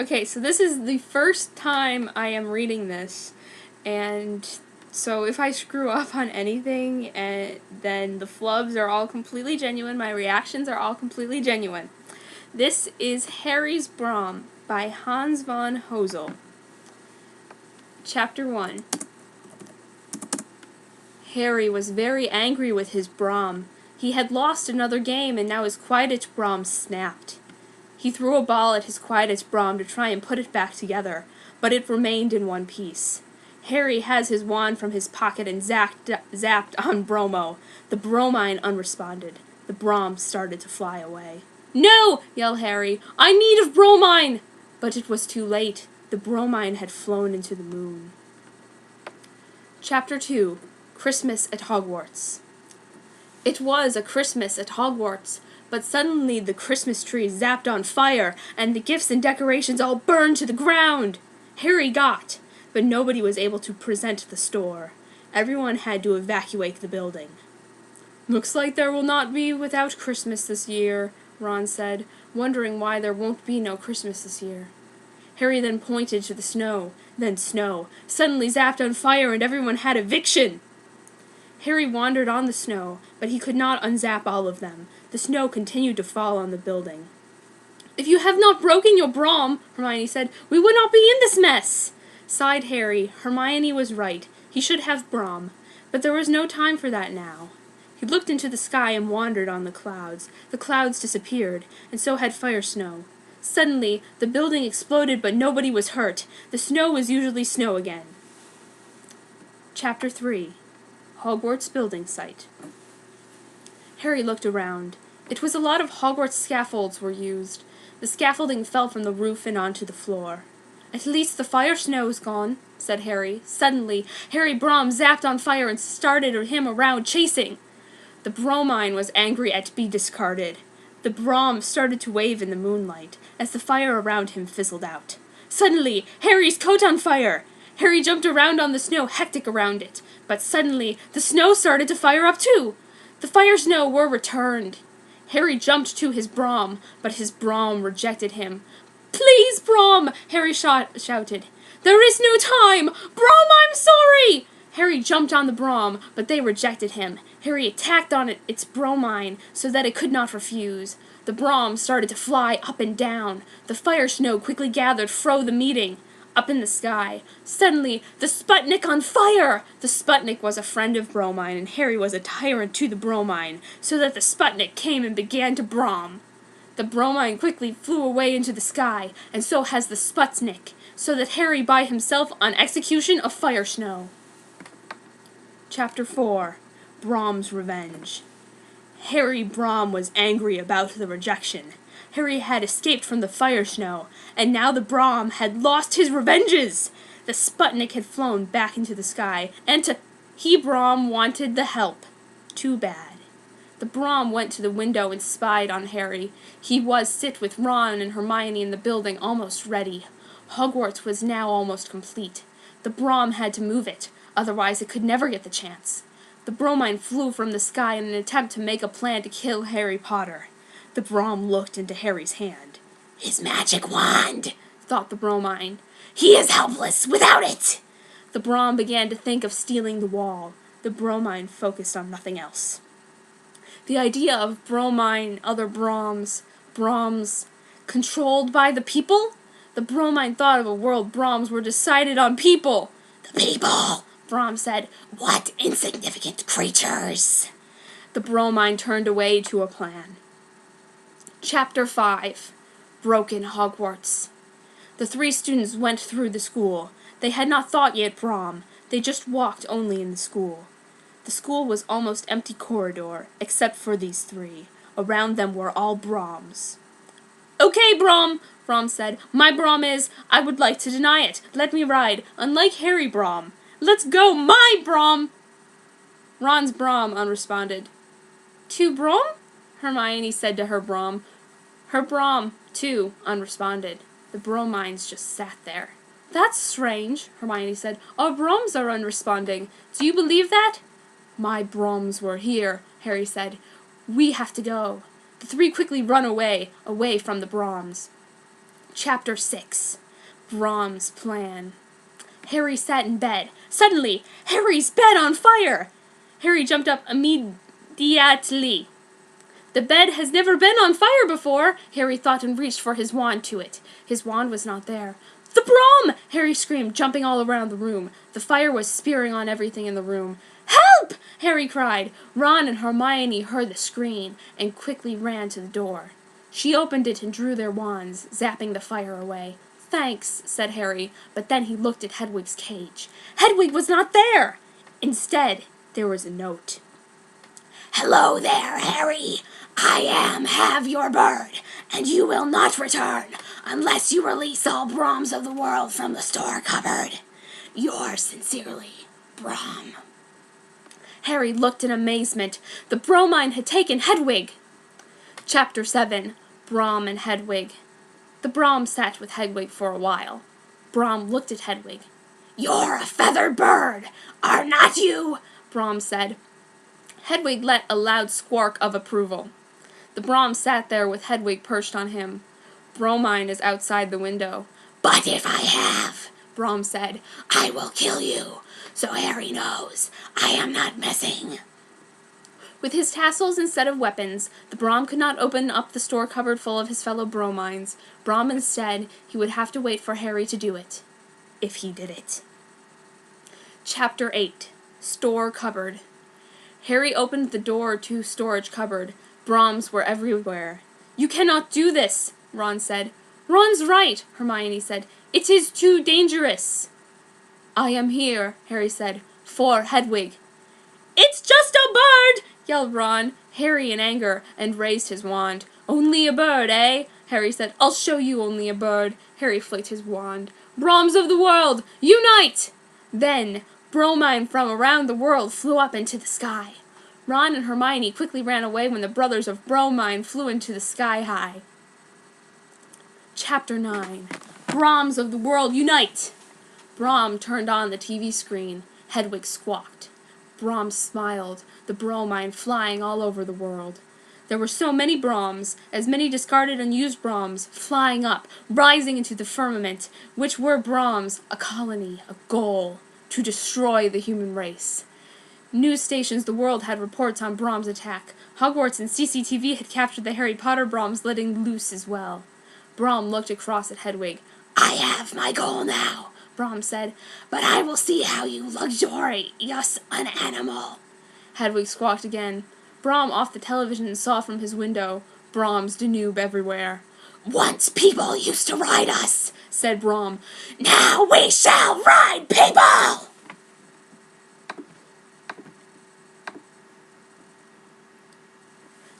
Okay, so this is the first time I am reading this, and so if I screw up on anything, then the flubs are all completely genuine, my reactions are all completely genuine. This is Harry's Brom by Hans von Hosel. Chapter 1. Harry was very angry with his Brom. He had lost another game, and now his Quidditch Brom snapped. He threw a ball at his Quidditch Brom to try and put it back together, but it remained in one piece. Harry has his wand from his pocket and zapped on Bromo. The Bromine unresponded. The Brom started to fly away. "No!" yelled Harry. "I need of Bromine!" But it was too late. The Bromine had flown into the moon. Chapter 2. Christmas at Hogwarts. It was a Christmas at Hogwarts, but suddenly the Christmas tree zapped on fire, and the gifts and decorations all burned to the ground. Harry got, but nobody was able to present the store. Everyone had to evacuate the building. "Looks like there will not be without Christmas this year," Ron said, wondering why there won't be no Christmas this year. Harry then pointed to the snow. Then snow suddenly zapped on fire, and everyone had eviction. Harry wandered on the snow, but he could not unzap all of them. The snow continued to fall on the building. "If you have not broken your Brom," Hermione said, "we would not be in this mess." Sighed Harry. Hermione was right. He should have Brom. But there was no time for that now. He looked into the sky and wandered on the clouds. The clouds disappeared, and so had Fire Snow. Suddenly, the building exploded, but nobody was hurt. The snow was usually snow again. Chapter 3. Hogwarts Building Site. Harry looked around. It was a lot of Hogwarts scaffolds were used. The scaffolding fell from the roof and onto the floor. "At least the Fire Snow is gone," said Harry. Suddenly, Harry Brom zapped on fire and started him around, chasing. The Bromine was angry at being discarded. The Brom started to wave in the moonlight as the fire around him fizzled out. Suddenly, Harry's coat on fire! Harry jumped around on the snow, hectic around it. But suddenly, the snow started to fire up too. The Fire Snow were returned. Harry jumped to his Brom, but his Brom rejected him. "Please, Brom!" Harry shouted. "There is no time! Brom, I'm sorry!" Harry jumped on the Brom, but they rejected him. Harry attacked on its Bromine so that it could not refuse. The Brom started to fly up and down. The Fire Snow quickly gathered fro the meeting. Up in the sky, suddenly, the Sputnik on fire! The Sputnik was a friend of Bromine, and Harry was a tyrant to the Bromine, so that the Sputnik came and began to Brom. The Bromine quickly flew away into the sky, and so has the Sputnik, so that Harry by himself on execution of Fire Snow. Chapter 4. Brom's Revenge. Harry Brom was angry about the rejection. Harry had escaped from the Fire Snow, and now the Brom had lost his revenges! The Sputnik had flown back into the sky, and he Brom wanted the help. Too bad. The Brom went to the window and spied on Harry. He was sit with Ron and Hermione in the building, almost ready. Hogwarts was now almost complete. The Brom had to move it, otherwise it could never get the chance. The Bromine flew from the sky in an attempt to make a plan to kill Harry Potter. The Brom looked into Harry's hand. "His magic wand," thought the Bromine. "He is helpless without it." The Brom began to think of stealing the wall. The Bromine focused on nothing else. The idea of Bromine, other Broms, controlled by the people? The Bromine thought of a world Broms were decided on people. "The people," Brom said. "What insignificant creatures." The Bromine turned away to a plan. Chapter 5. Broken Hogwarts. The 3 students went through the school. They had not thought yet Brom. They just walked only in the school. The school was almost empty corridor, except for these 3. Around them were all Broms. "Okay, Brom," Brom said. "My Brom is, I would like to deny it. Let me ride, unlike Harry Brom. Let's go, my Brom!" Ron's Brom unresponded. "To Brom?" Hermione said to her Brom. Her Brom, too, unresponded. The Bromines just sat there. "That's strange," Hermione said. "Our Broms are unresponding. Do you believe that?" "My Broms were here," Harry said. "We have to go." The 3 quickly run away from the Broms. Chapter 6. Brom's Plan. Harry sat in bed. Suddenly, Harry's bed on fire! Harry jumped up immediately. The bed has never been on fire before, Harry thought, and reached for his wand to it. His wand was not there. The Brom! Harry screamed, jumping all around the room. The fire was spearing on everything in the room. Help! Harry cried. Ron and Hermione heard the scream and quickly ran to the door. She opened it and drew their wands, zapping the fire away. Thanks, said Harry, but then he looked at Hedwig's cage. Hedwig was not there! Instead, there was a note. Hello there, Harry. I am Have Your Bird, and you will not return unless you release all Broms of the world from the store cupboard. Yours sincerely, Brom. Harry looked in amazement. The bromine had taken Hedwig. Chapter 7. Brom and Hedwig. The Brom sat with Hedwig for a while. Brom looked at Hedwig. You're a feathered bird, are not you? Brom said. Hedwig let a loud squawk of approval. The Brom sat there with Hedwig perched on him. Bromine is outside the window. But if I have, Brom said, I will kill you, so Harry knows I am not messing. With his tassels instead of weapons, the Brom could not open up the store cupboard full of his fellow Bromines. Brom instead, he would have to wait for Harry to do it. If he did it. Chapter 8. Store Cupboard. Harry opened the door to storage cupboard. Broms were everywhere. You cannot do this, Ron said. Ron's right, Hermione said. It is too dangerous. I am here, Harry said, for Hedwig. It's just a bird, yelled Ron, Harry in anger, and raised his wand. Only a bird, eh? Harry said. I'll show you only a bird. Harry flicked his wand. Broms of the world, unite! Then, bromine from around the world flew up into the sky. Ron and Hermione quickly ran away when the brothers of Bromine flew into the sky high. Chapter 9. Broms of the world, unite! Brom turned on the TV screen. Hedwig squawked. Brom smiled, the bromine flying all over the world. There were so many Broms, as many discarded unused Broms, flying up, rising into the firmament, which were Broms, a colony, a goal, to destroy the human race. News stations the world had reports on Brom's attack. Hogwarts and CCTV had captured the Harry Potter Broms letting loose as well. Brom looked across at Hedwig. I have my goal now, Brom said, but I will see how you luxurious an animal. Hedwig squawked again. Brom off the television saw from his window. Brom's Danube everywhere. Once people used to ride us, said Brom. Now we shall ride people!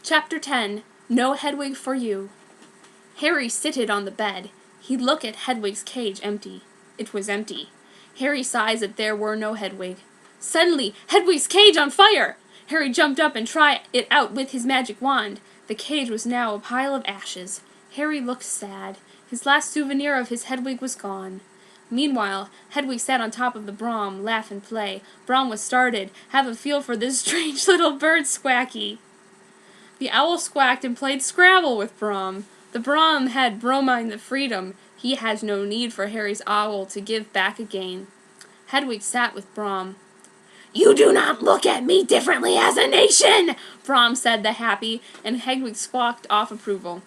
Chapter 10. No Hedwig for You. Harry sitted on the bed. He looked at Hedwig's cage empty. It was empty. Harry sighed that there were no Hedwig. Suddenly, Hedwig's cage on fire! Harry jumped up and tried it out with his magic wand. The cage was now a pile of ashes. Harry looked sad. His last souvenir of his Hedwig was gone. Meanwhile, Hedwig sat on top of the Brom, laugh and play. Brom was started. Have a feel for this strange little bird, Squacky. The owl squawked and played Scrabble with Brom. The Brom had Bromine the freedom. He has no need for Harry's owl to give back again. Hedwig sat with Brom. You do not look at me differently as a nation, Brom said the happy, and Hedwig squawked off approval.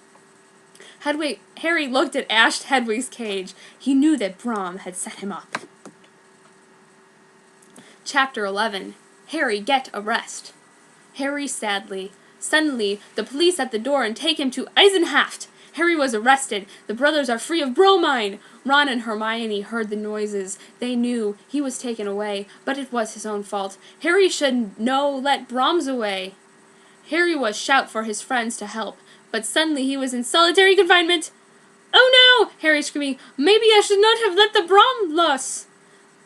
Harry looked at ashed Hedwig's cage. He knew that Brom had set him up. Chapter 11. Harry get a rest. Harry sadly. Suddenly, the police at the door and take him to Eisenhaft. Harry was arrested. The brothers are free of bromine. Ron and Hermione heard the noises. They knew he was taken away, but it was his own fault. Harry should let Broms away. Harry was shout for his friends to help, but suddenly he was in solitary confinement. Oh no! Harry screaming, maybe I should not have let the Brom loose.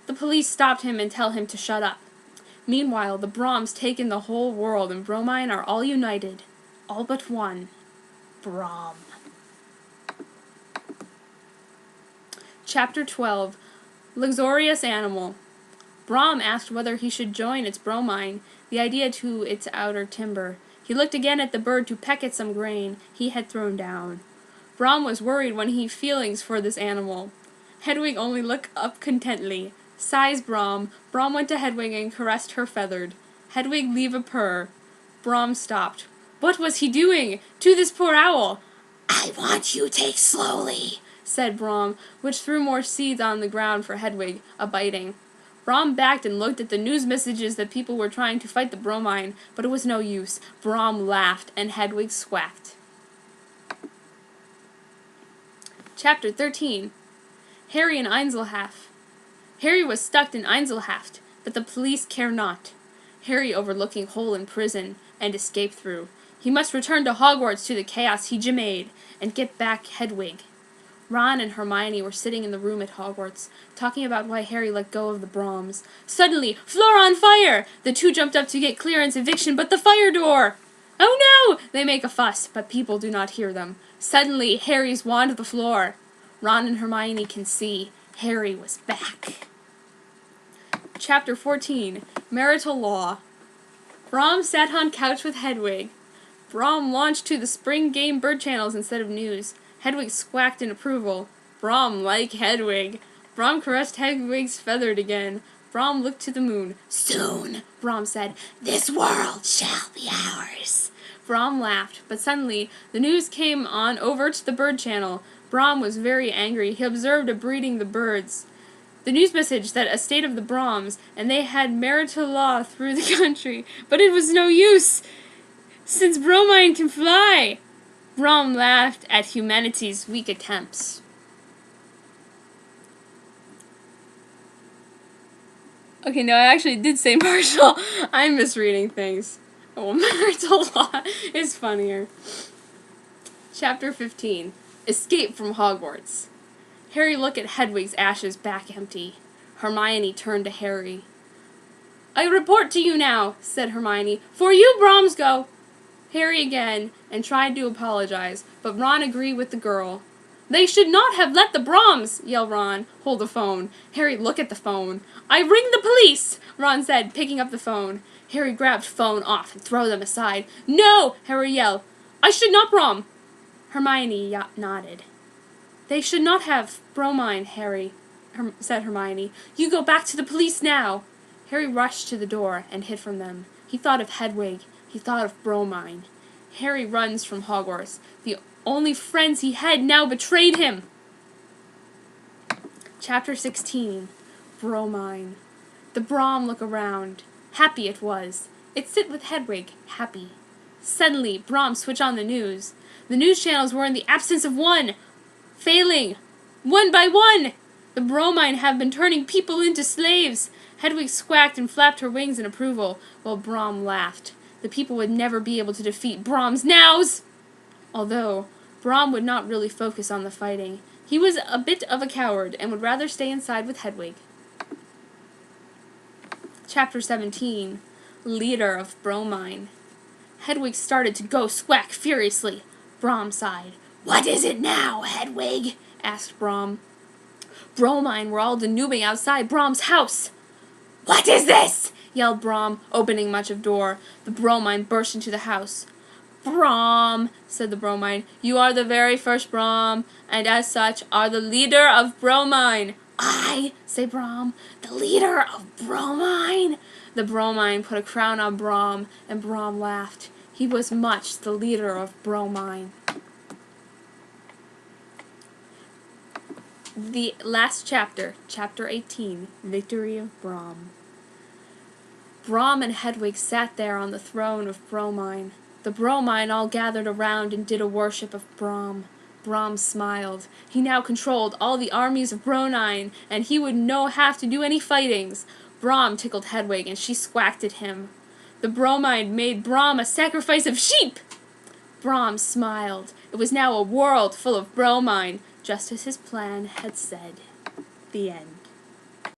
The police stopped him and tell him to shut up. Meanwhile, the Broms taken the whole world, and Bromine are all united. All but one. Brom. Chapter 12. Luxurious Animal. Brom asked whether he should join its bromine, the idea to its outer timber. He looked again at the bird to peck at some grain he had thrown down. Brom was worried when he feelings for this animal. Hedwig only looked up contently. Sighs Brom. Brom went to Hedwig and caressed her feathered. Hedwig leave a purr. Brom stopped. What was he doing to this poor owl? I want you take slowly, said Brom, which threw more seeds on the ground for Hedwig, a-biting. Brom backed and looked at the news messages that people were trying to fight the bromine, but it was no use. Brom laughed, and Hedwig squawked. Chapter 13. Harry and Einzelhaft. Harry was stuck in Einzelhaft, but the police care not. Harry overlooking hole in prison, and escape through. He must return to Hogwarts to the chaos he made, and get back Hedwig. Ron and Hermione were sitting in the room at Hogwarts, talking about why Harry let go of the Broms. Suddenly, floor on fire! The two jumped up to get clearance eviction, but the fire door! Oh no! They make a fuss, but people do not hear them. Suddenly, Harry's wand the floor. Ron and Hermione can see Harry was back. Chapter 14. Marital Law. Brom sat on couch with Hedwig. Brom launched to the spring game bird channels instead of news. Hedwig squawked in approval. Brom like Hedwig. Brom caressed Hedwig's feathered again. Brom looked to the moon. Soon, Brom said, this world shall be ours. Brom laughed, but suddenly the news came on over to the bird channel. Brom was very angry. He observed a breeding the birds. The news message that a state of the Broms, and they had marital law through the country, but it was no use, since bromine can fly. Brom laughed at humanity's weak attempts. Okay, no, I actually did say Marshall. I'm misreading things. Oh, marital law is funnier. Chapter 15. Escape from Hogwarts. Harry looked at Hedwig's ashes back empty. Hermione turned to Harry. I report to you now, said Hermione. For you, Broms go. Harry again, and tried to apologize, but Ron agreed with the girl. They should not have let the Broms, yelled Ron. Hold the phone. Harry looked at the phone. I ring the police, Ron said, picking up the phone. Harry grabbed phone off and threw them aside. No, Harry yelled. I should not, Brom. Hermione nodded. They should not have bromine, Harry, said Hermione. You go back to the police now. Harry rushed to the door and hid from them. He thought of Hedwig. He thought of bromine. Harry runs from Hogwarts. The only friends he had now betrayed him. Chapter 16. Bromine. The Brom look around. Happy it was. It sit with Hedwig, happy. Suddenly, Brom switch on the news. The news channels were in the absence of one. Failing. One by one. The bromine have been turning people into slaves. Hedwig squawked and flapped her wings in approval, while Brom laughed. The people would never be able to defeat Brom's nows! Although, Brom would not really focus on the fighting. He was a bit of a coward, and would rather stay inside with Hedwig. Chapter 17. Leader of Bromine. Hedwig started to go squawk furiously. Brom sighed. What is it now, Hedwig? Asked Brom. Bromine were all denuding outside Brom's house. What is this? Yelled Brom, opening much of door. The bromine burst into the house. Brom, said the bromine, you are the very first Brom, and as such are the leader of bromine. I, said Brom, the leader of bromine? The bromine put a crown on Brom, and Brom laughed. He was much the leader of bromine. The last chapter, Chapter 18, Victory of Brom. Brom and Hedwig sat there on the throne of bromine. The bromine all gathered around and did a worship of Brom. Brom smiled. He now controlled all the armies of bromine, and he would no have to do any fightings. Brom tickled Hedwig, and she squawked at him. The bromine made Brom a sacrifice of sheep. Brom smiled. It was now a world full of bromine, just as his plan had said. The end.